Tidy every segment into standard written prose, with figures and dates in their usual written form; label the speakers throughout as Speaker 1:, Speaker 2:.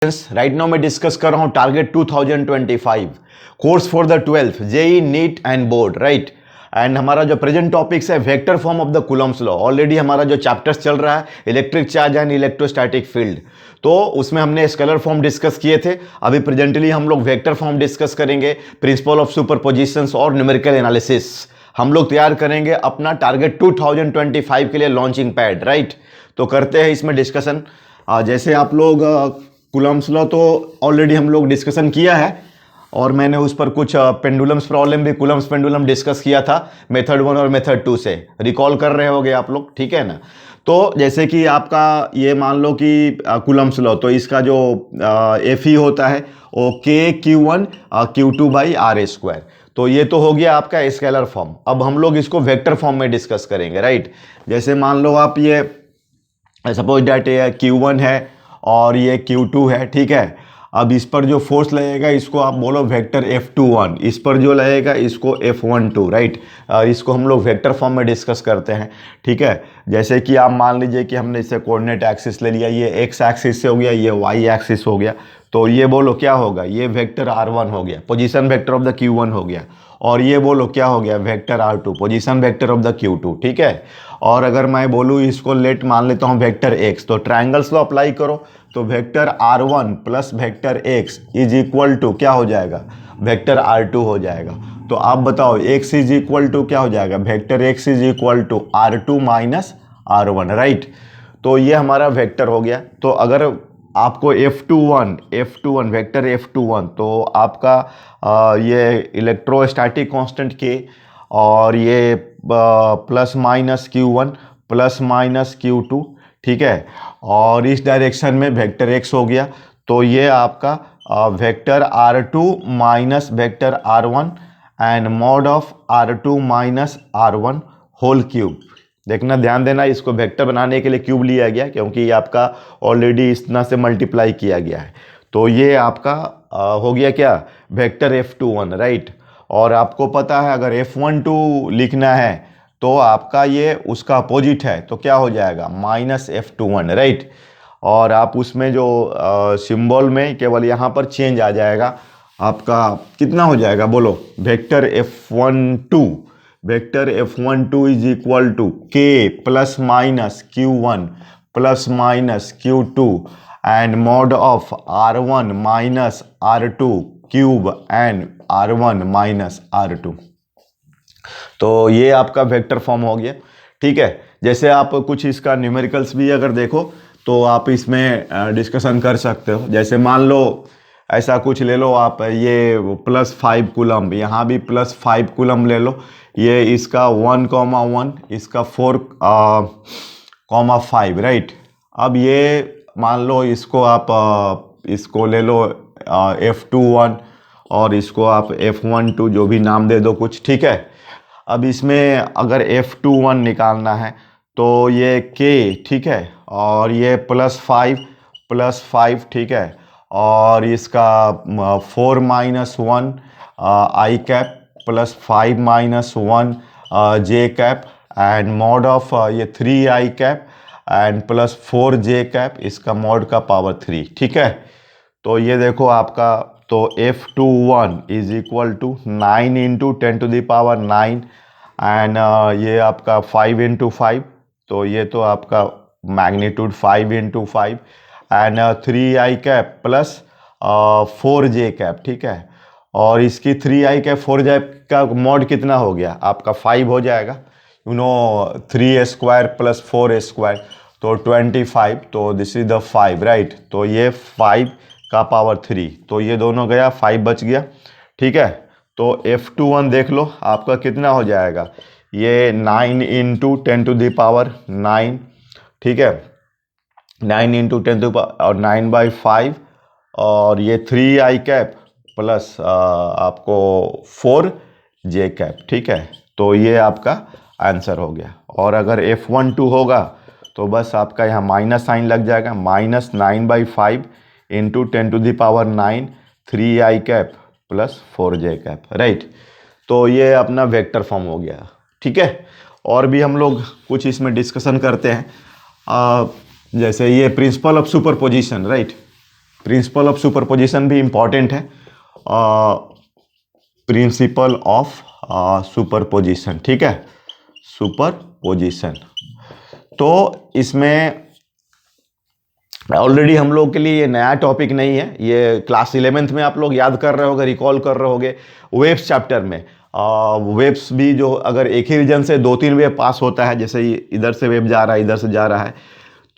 Speaker 1: Right now मैं discuss कर रहा हूं target 2025 course for the 12th JEE NEET and board right. And हमारा जो प्रेजेंट टॉपिक्स है vector form of the Coulomb's law. Already हमारा जो चैप्टर्स चल रहा है electric charge and electrostatic field, तो उसमें हमने स्केलर फॉर्म डिस्कस किए थे। अभी प्रेजेंटली हम लोग वेक्टर फॉर्म डिस्कस करेंगे, प्रिंसिपल ऑफ सुपरपोजिशंस और न्यूमेरिकल एनालिसिस हम लोग तैयार करेंगे अपना टारगेट 2025 के लिए लॉन्चिंग पैड राइट। तो करते हैं इसमें डिस्कशन। जैसे आप लोग कूलम्स लॉ तो ऑलरेडी हम लोग डिस्कशन किया है और मैंने उस पर कुछ पेंडुलम्स प्रॉब्लम भी कूलम्स पेंडुलम डिस्कस किया था मेथड 1 और मेथड 2 से, रिकॉल कर रहे होगे आप लोग, ठीक है ना। तो जैसे कि आपका ये मान लो कि कूलम्स लॉ, तो इसका जो एफ ई होता है वो के Q1 Q2 by are square. तो ये तो हो गया आपका स्केलर फॉर्म। अब हम लोग इसको वेक्टर फॉर्म में डिस्कस करेंगे राइट। जैसे मान लो आप ये सपोज डैट ये Q1 है और ये Q2 है, ठीक है। अब इस पर जो फोर्स लगेगा इसको आप बोलो वेक्टर F21, इस पर जो लगेगा इसको F12 राइट। इसको हम लोग वेक्टर फॉर्म में डिस्कस करते हैं, ठीक है। जैसे कि आप मान लीजिए कि हमने इसे कोऑर्डिनेट एक्सिस ले लिया, ये एक्स एक्सिस से हो गया, ये वाई एक्सिस हो गया, तो ये बोलो क्या होगा, ये वेक्टर R1 हो गया, position vector of the Q1 हो गया। और ये बोलो क्या हो गया, vector R2, position vector of the Q2, ठीक है। और अगर मैं बोलूँ इसको लेट मान लेता हूँ वेक्टर X, तो ट्रायंगल्स लॉ अप्लाई करो, तो vector R1 plus vector X is equal to क्या हो जाएगा, वेक्टर R2 हो जाएगा। तो आप बताओ X इज इक्वल टू क्या हो जाएगा, vector X is equal to R2 minus R1 right. तो ये हमारा वेक्टर हो गया। तो अगर आपको F21 वेक्टर F21, तो आपका ये इलेक्ट्रोस्टैटिक कांस्टेंट K और ये plus minus Q1 plus minus Q2, ठीक है। और इस डायरेक्शन में वेक्टर X हो गया, तो ये आपका vector R2 minus vector R1 and mod of R2 minus R1 whole cube. देखना, ध्यान देना, इसको वेक्टर बनाने के लिए क्यूब लिया गया क्योंकि ये आपका ऑलरेडी इतना से मल्टीप्लाई किया गया है। तो ये आपका हो गया क्या, वेक्टर F21 राइट। और आपको पता है अगर F12 लिखना है तो आपका ये उसका अपोजिट है, तो क्या हो जाएगा, माइनस F21 राइट। और आप उसमें जो सिंबल में केवल यहाँ पर चेंज आ जाएगा, आपका कितना हो जाएगा बोलो, vector F12 is equal to K plus minus Q1 plus minus Q2 and mod of R1 minus R2 cube and R1 minus R2। तो ये आपका वेक्टर फॉर्म हो गया, ठीक है। जैसे आप कुछ इसका न्यूमेरिकल्स भी अगर देखो तो आप इसमें डिस्कशन कर सकते हो। जैसे मान लो ऐसा कुछ ले लो आप, ये +5 कूलम, यहाँ भी +5 कूलम ले लो, ये इसका 1,1, इसका 4,5 राइट। अब ये मान लो इसको आप इसको ले लो F21 और इसको आप F12 जो भी नाम दे दो कुछ, ठीक है। अब इसमें अगर F21 निकालना है तो ये K, ठीक है, और ये +5 ठीक है, और इसका 4 minus 1 I cap plus 5 minus 1 J cap and mod of ये 3 I cap and plus 4 J cap, इसका मॉड का पावर 3, ठीक है। तो ये देखो आपका, तो F21 is equal to 9 into 10⁹9 and ये आपका 5 इंटू 5, तो ये तो आपका magnitude 5 into 5 and 3 I cap plus 4 J cap, ठीक है। और इसकी 3 I कैप 4 J का मॉड कितना हो गया आपका, 5 हो जाएगा, 3 स्क्वायर प्लस 4 स्क्वायर, तो 25, तो दिस इज द 5 राइट। तो ये 5 का पावर 3, तो ये दोनों गया, 5 बच गया, ठीक है। तो F21 देख लो आपका कितना हो जाएगा, ये 9 इंटू 10⁹9, ठीक है, 9 इंटू 10 और 9/5, और ये 3 I कैप प्लस आपको 4 J कैप, ठीक है। तो ये आपका आंसर हो गया। और अगर F12 होगा तो बस आपका यहाँ माइनस साइन लग जाएगा, -9/5 into 10⁹9 3 I cap plus 4 J cap right. तो ये अपना वेक्टर फॉर्म हो गया, ठीक है। और भी हम लोग कुछ इसमें डिस्कशन करते हैं, जैसे ये principle of superposition right. Principle of superposition भी इंपॉर्टेंट है, प्रिंसिपल ऑफ सुपरपोजिशन, ठीक है, सुपरपोजिशन। तो इसमें ऑलरेडी हम लोग के लिए ये नया टॉपिक नहीं है, ये क्लास 11th में आप लोग याद कर रहे होगे, रिकॉल कर रहे होगे, वेव्स चैप्टर में। वेव्स भी जो अगर एक ही रीजन से 2-3 वेव पास होता है, जैसे इधर से वेव जा रहा है, इधर से जा रहा है,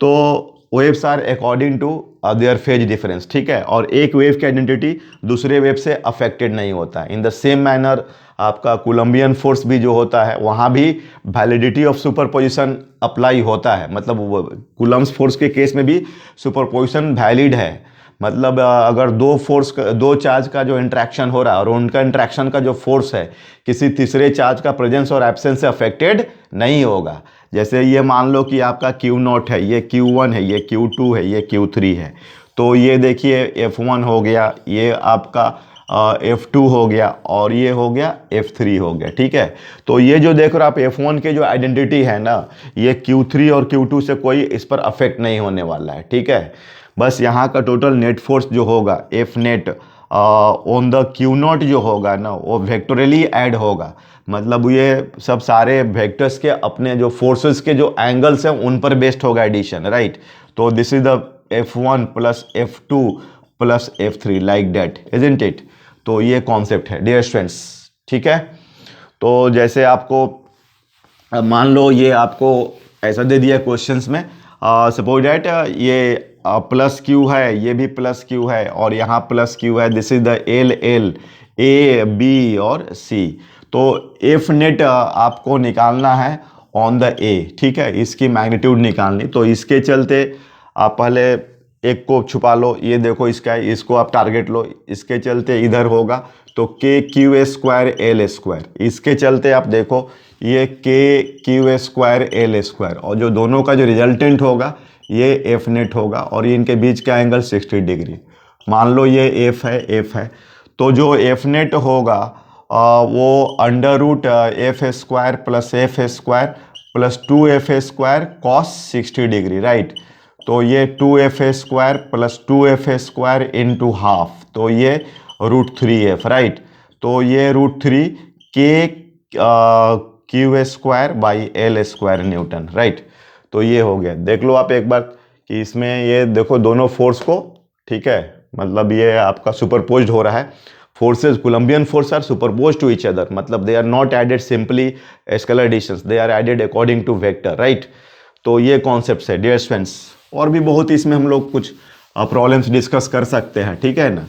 Speaker 1: तो waves are according to their phase difference, ठीक है, और एक वेव की आइडेंटिटी दूसरे वेव से अफेक्टेड नहीं होता है। इन द सेम मैनर आपका कोलंबियन फोर्स भी जो होता है, वहाँ भी वैलिडिटी ऑफ सुपरपोजिशन अप्लाई होता है, मतलब कूलम्ब्स फोर्स के केस में भी सुपरपोजिशन वैलिड है। मतलब अगर दो चार्ज का जो इंट्रैक्शन हो रहा है और उनका इंट्रैक्शन का जो फोर्स है किसी तीसरे चार्ज का प्रेजेंस और एब्सेंस से अफेक्टेड नहीं होगा। जैसे ये मान लो कि आपका Q0 है, ये Q1 है, ये Q2 है, ये Q3 है, तो ये देखिए F1 हो गया, ये आपका F2 हो गया और ये हो गया F3 हो गया, ठीक है। तो ये जो देख रहे हो आप F1 के जो आइडेंटिटी है ना, ये Q3 और Q2 से कोई इस पर अफेक्ट नहीं होने वाला है, ठीक है। बस यहाँ का टोटल नेट फोर्स जो होगा F net on the Q0 जो होगा ना, वो वेक्टोरली ऐड होगा, मतलब ये सब सारे वेक्टर्स के अपने जो फोर्सेस के जो एंगल्स हैं उन पर बेस्ड होगा एडिशन, राइट। तो this is the F1 plus F2 plus F3 like that, isn't it. तो ये कॉन्सेप्ट है डियर स्टूडेंट्स, ठीक है। तो जैसे आपको मान लो ये आपको ऐसा दे दिया क्वेश्चंस में, सपोज दैट ये प्लस क्यू है, ये भी प्लस क्यू है और यहाँ प्लस क्यू है, this is the L A B और सी। तो एफ नेट आपको निकालना है ऑन द ए, ठीक है, इसकी मैग्नीट्यूड निकालनी। तो इसके चलते आप पहले एक को छुपा लो, ये देखो इसका है, इसको आप टारगेट लो, इसके चलते इधर होगा तो के Q A square L square, इसके चलते आप देखो ये के Q A square L square, और जो दोनों का जो रिजल्टेंट होगा ये एफ नेट होगा और ये इनके बीच का एंगल 60 डिग्री। मान लो ये एफ है, तो जो एफ नेट होगा वो under root F square plus F square plus 2f square cos 60 degree, right. तो ये 2f square plus 2f square into half, तो ये √3f, राइट। तो ये √3 K Q square by L square newton, right. तो ये हो गया, देख लो आप एक बार कि इसमें ये देखो दोनों फोर्स को, ठीक है, मतलब ये आपका सुपरपोज्ड हो रहा है, forces Coulombian force are superposed to each other, मतलब they are not added simply scalar additions, they are added according to vector, right. तो ये कॉन्सेप्ट है डियर स्टूडेंट्स, और भी बहुत इसमें हम लोग कुछ प्रॉब्लम्स डिस्कस कर सकते हैं, ठीक है ना।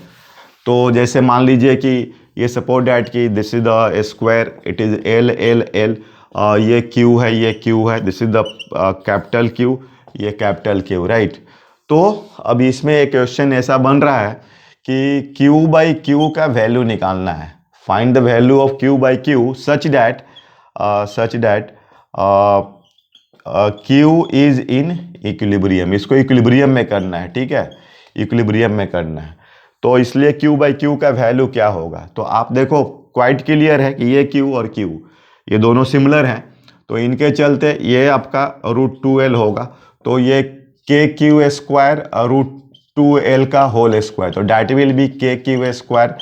Speaker 1: तो जैसे मान लीजिए कि ये सपोज दैट कि this is the square, it is L, ये क्यू है, ये क्यू है, this is the capital Q, ये कैपिटल क्यू, राइट। तो अब इसमें एक क्वेश्चन ऐसा बन रहा है कि Q बाई क्यू का वैल्यू निकालना है, find the value of Q by Q such that Q is in equilibrium, इसको इक्विलिब्रियम में करना है, ठीक है, इक्विलिब्रियम में करना है। तो इसलिए Q बाई क्यू का वैल्यू क्या होगा, तो आप देखो क्वाइट क्लियर है कि ये Q और Q ये दोनों सिमिलर हैं, तो इनके चलते ये आपका √2l होगा, तो ये के क्यू स्क्वायर √2l का होल स्क्वायर, तो डैट विल बी के क्यू स्क्वायर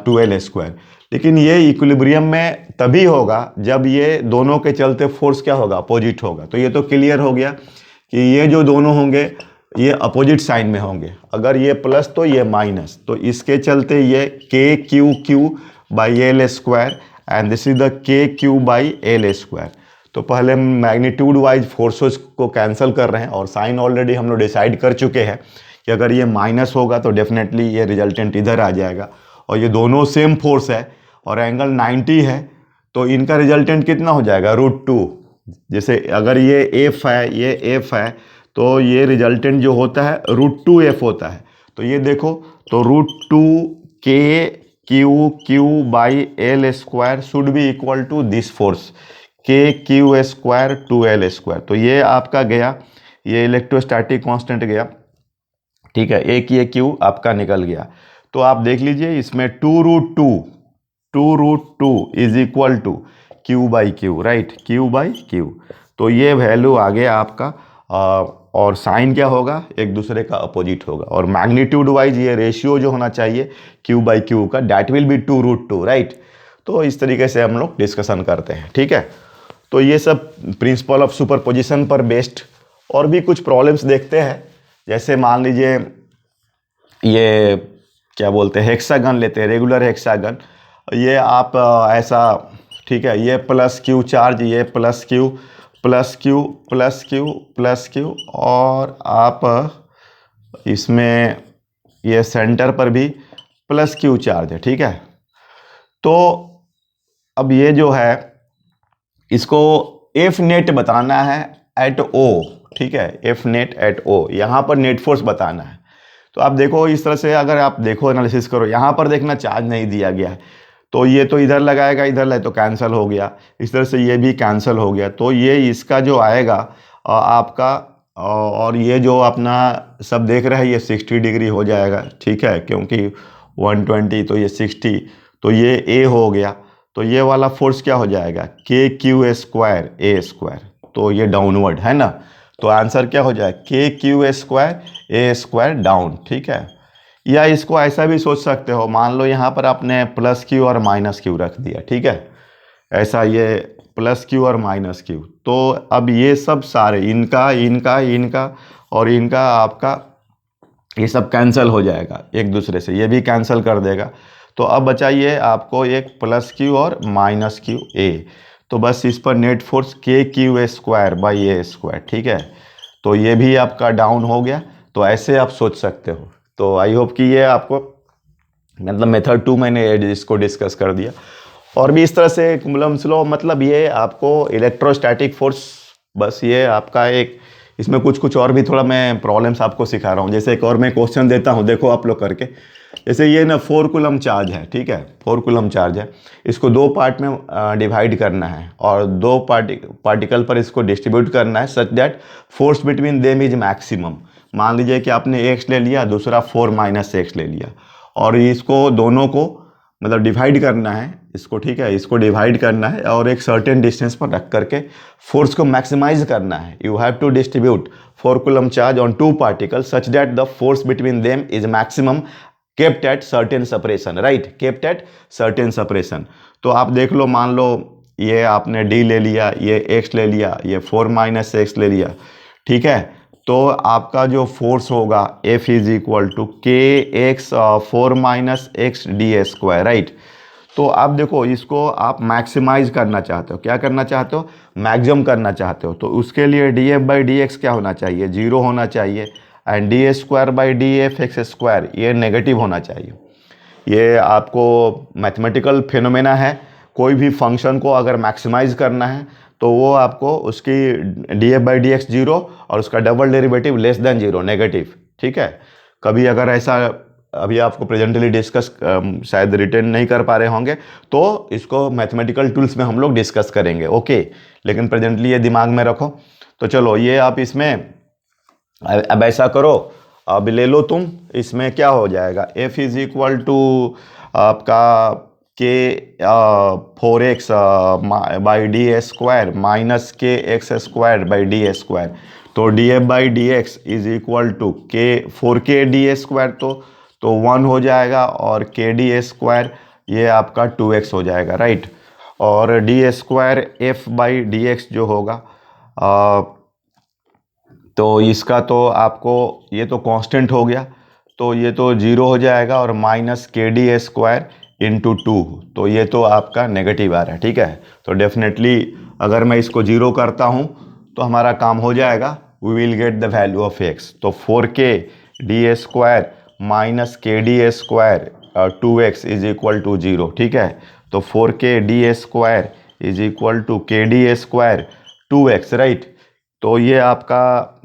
Speaker 1: 2l स्क्वायर। लेकिन ये इक्विलिब्रियम में तभी होगा जब ये दोनों के चलते फोर्स क्या होगा, अपोजिट होगा। तो ये तो क्लियर हो गया कि ये जो दोनों होंगे ये अपोजिट साइन में होंगे, अगर ये प्लस तो ये माइनस, तो इसके चलते ये के Q by L square and this is the के क्यू बाई एल स्क्वायर। तो पहले मैग्नीट्यूड वाइज फोर्सेस को कैंसिल कर रहे हैं और साइन ऑलरेडी हम लोग डिसाइड कर चुके हैं कि अगर ये माइनस होगा तो डेफिनेटली ये रिजल्टेंट इधर आ जाएगा, और ये दोनों सेम फोर्स है और एंगल 90 है, तो इनका रिजल्टेंट कितना हो जाएगा, √2। जैसे अगर ये एफ है, ये एफ है, तो ये रिजल्टेंट जो होता है √2f होता है। तो ये देखो, तो √2 K Q by L square should be equal to this force K Q square 2l square. तो ये आपका गया, ये इलेक्ट्रोस्टैटिक कांस्टेंट गया, ठीक है, एक ये क्यू आपका निकल गया। तो आप देख लीजिए इसमें 2√2 is equal to Q by Q, right, Q by Q. तो ये वैल्यू आ गया आपका और साइन क्या होगा, एक दूसरे का अपोजिट होगा। और मैग्नीट्यूड वाइज ये रेशियो जो होना चाहिए Q बाई क्यू का, डैट विल बी 2√2, राइट। तो इस तरीके से हम लोग डिस्कशन करते हैं, ठीक है। तो ये सब प्रिंसिपल ऑफ सुपरपोजिशन पर बेस्ड। और भी कुछ प्रॉब्लम्स देखते हैं, जैसे मान लीजिए ये क्या बोलते हैं, हेक्सागन लेते हैं, रेगुलर हेक्सागन। ये आप ऐसा, ठीक है, ये प्लस क्यू चार्ज, ये plus Q plus Q plus Q plus Q, और आप इसमें ये सेंटर पर भी प्लस क्यू चार्ज है, ठीक है। तो अब ये जो है, इसको एफ नेट बताना है एट ओ, ठीक है, एफ नेट एट ओ, यहाँ पर नेट फोर्स बताना है। तो आप देखो इस तरह से, अगर आप देखो एनालिसिस करो, यहाँ पर देखना चार्ज नहीं दिया गया है, तो ये तो इधर लगाएगा, इधर लगे तो कैंसिल हो गया, इस तरह से ये भी कैंसिल हो गया। तो ये इसका जो आएगा आपका, और ये जो अपना सब देख रहे हैं ये 60 डिग्री हो जाएगा, ठीक है, क्योंकि 120 तो ये 60, तो ये ए हो गया। तो ये वाला फोर्स क्या हो जाएगा, के क्यू स्क्वायर ए स्क्वायर, तो ये डाउनवर्ड है ना। तो आंसर क्या हो जाए, के क्यू स्क्वायर ए स्क्वायर डाउन, ठीक है। या इसको ऐसा भी सोच सकते हो, मान लो यहाँ पर आपने प्लस क्यू और माइनस क्यू रख दिया, ठीक है, ऐसा ये प्लस क्यू और माइनस क्यू। तो अब ये सब सारे इनका इनका इनका और इनका आपका ये सब कैंसिल हो जाएगा एक दूसरे से, ये भी कैंसिल कर देगा। तो अब बचाइए आपको एक प्लस क्यू और माइनस क्यू ए। तो बस इस पर net force K Q square by A square, ठीक है। तो ये भी आपका डाउन हो गया। तो ऐसे आप सोच सकते हो। तो आई होप कि ये आपको, मतलब मेथड 2 मैंने इसको डिस्कस कर दिया। और भी इस तरह से कुलम्ब्स लॉ, मतलब ये आपको इलेक्ट्रोस्टैटिक फोर्स, बस ये आपका एक, इसमें कुछ कुछ और भी थोड़ा मैं प्रॉब्लम्स आपको सिखा रहा हूँ। जैसे एक और मैं क्वेश्चन देता हूँ, देखो आप लोग करके। जैसे ये ना 4 कूलम चार्ज है, ठीक है, 4 कूलम चार्ज है, इसको 2 पार्ट में डिवाइड करना है और 2 पार्टिकल पर इसको डिस्ट्रीब्यूट करना है such that force between them is maximum. मान लीजिए कि आपने x ले लिया, दूसरा 4 - x ले लिया, और इसको दोनों को मतलब डिवाइड करना है इसको, ठीक है, इसको डिवाइड करना है और एक सर्टेन डिस्टेंस पर रख करके फोर्स को मैक्सिमाइज करना है। You have to distribute 4 coulomb charge on 2 particle such that the force between them is maximum kept at certain separation, right, kept at certain separation। तो आप देख लो, मान लो ये आपने d ले लिया, ये x ले लिया, ये 4 - x ले लिया, ठीक है। तो आपका जो फोर्स होगा F इज इक्वल टू के x 4 - x D square, right. तो आप देखो, इसको आप मैक्सिमाइज करना चाहते हो, क्या करना चाहते हो, मैक्सिमम करना चाहते हो। तो उसके लिए dF/dx क्या होना चाहिए, 0 होना चाहिए, and D square by D F x square ये नेगेटिव होना चाहिए। ये आपको मैथमेटिकल फिनोमेना है। कोई भी फंक्शन को अगर मैक्सिमाइज करना है तो वो आपको उसकी dF/dx 0 और उसका double derivative less than 0 negative, ठीक है। कभी अगर ऐसा अभी आपको प्रेजेंटली डिस्कस शायद रिटेन नहीं कर पा रहे होंगे, तो इसको मैथमेटिकल टूल्स में हम लोग डिस्कस करेंगे, ओके। लेकिन प्रेजेंटली ये दिमाग में रखो। तो चलो, ये आप इसमें अब ऐसा करो, अब ले लो तुम, इसमें क्या हो जाएगा, F इज इक्वल टू आपका K 4x by D square minus K X square by D square. तो dF/dx इज इक्वल टू के 4k डी स्क्वायर, तो 1 हो जाएगा, और के डी स्क्वायर ये आपका 2x हो जाएगा, राइट। और डी स्क्वायर F/dx जो होगा तो इसका तो आपको ये तो कांस्टेंट हो गया, तो ये तो 0 हो जाएगा, और minus K D square into 2, तो ये तो आपका नेगेटिव आ रहा है, ठीक है। तो डेफिनेटली अगर मैं इसको 0 करता हूँ तो हमारा काम हो जाएगा, we will get the value of x। तो 4k D square minus K D square 2x is equal to 0, ठीक है। तो 4k D square is equal to K D square 2x, right. तो ये आपका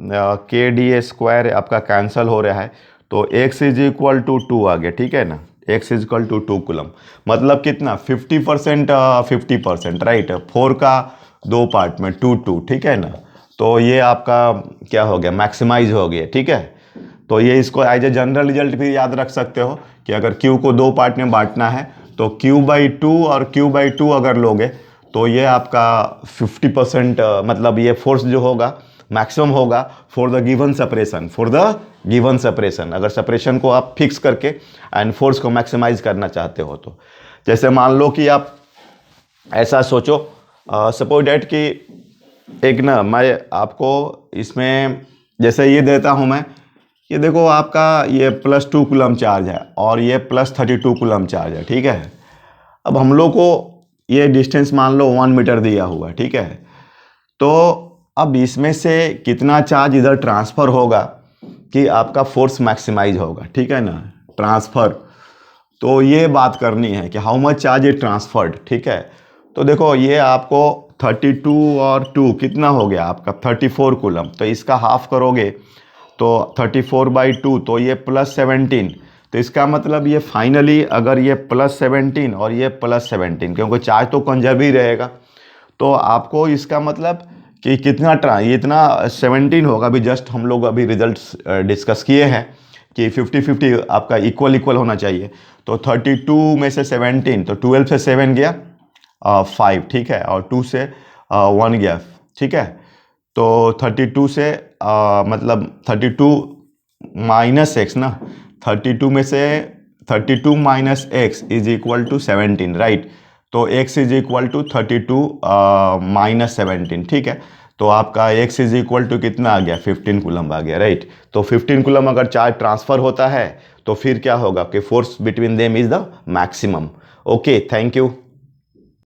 Speaker 1: के डी स्क्वायर आपका cancel हो रहा है, तो x इज इक्वल टू 2 आ गया, ठीक है ना, x is equal to 2 coulomb. मतलब कितना, 50% 50%, राइट। 4 का 2 पार्ट में 2, ठीक है ना। तो ये आपका क्या हो गया, मैक्सिमाइज हो गया, ठीक है। तो ये इसको एज ए जनरल रिजल्ट भी याद रख सकते हो कि अगर q को 2 पार्ट में बांटना है तो q/2 और q/2 अगर लोगे तो ये आपका 50% मतलब ये फोर्स जो होगा मैक्सिमम होगा फॉर द गिवन सेपरेशन, अगर सेपरेशन को आप फिक्स करके एंड फोर्स को मैक्सिमाइज करना चाहते हो तो। जैसे मान लो कि आप ऐसा सोचो, सपोज डेट कि एक ना मैं आपको इसमें जैसे ये देता हूँ मैं, ये देखो आपका ये +2 कूलम चार्ज है और ये +32 कूलम चार्ज है, ठीक है। अब हम लोग को ये डिस्टेंस मान लो 1 मीटर दिया हुआ है, ठीक है। तो अब इसमें से कितना चार्ज इधर ट्रांसफ़र होगा कि आपका फोर्स मैक्सिमाइज होगा, ठीक है ना, ट्रांसफ़र। तो ये बात करनी है कि how much charge is transferred, ठीक है। तो देखो ये आपको 32 और 2 कितना हो गया आपका 34 कूलम, तो इसका हाफ करोगे तो 34/2, तो ये +17। तो इसका मतलब ये फाइनली अगर ये +17 और ये +17, क्योंकि चार्ज तो कंजर्व ही रहेगा, तो आपको इसका मतलब कि कितना ये इतना 17 होगा। अभी जस्ट हम लोग अभी रिजल्ट्स डिस्कस किए हैं कि 50-50 आपका इक्वल होना चाहिए। तो 32 में से 17, तो 12 से 7 गया 5, ठीक है, और 2 से 1 गया, ठीक है। तो 32 से मतलब 32 माइनस एक्स ना, 32 में से 32 minus X is equal to 17, right. तो x is equal to 32 minus 17, ठीक है। तो आपका x इज इक्वल टू कितना आ गया 15 कूलम आ गया, राइट। तो 15 कूलम अगर चार्ज ट्रांसफ़र होता है तो फिर क्या होगा कि force between them is the maximum. Okay, thank you.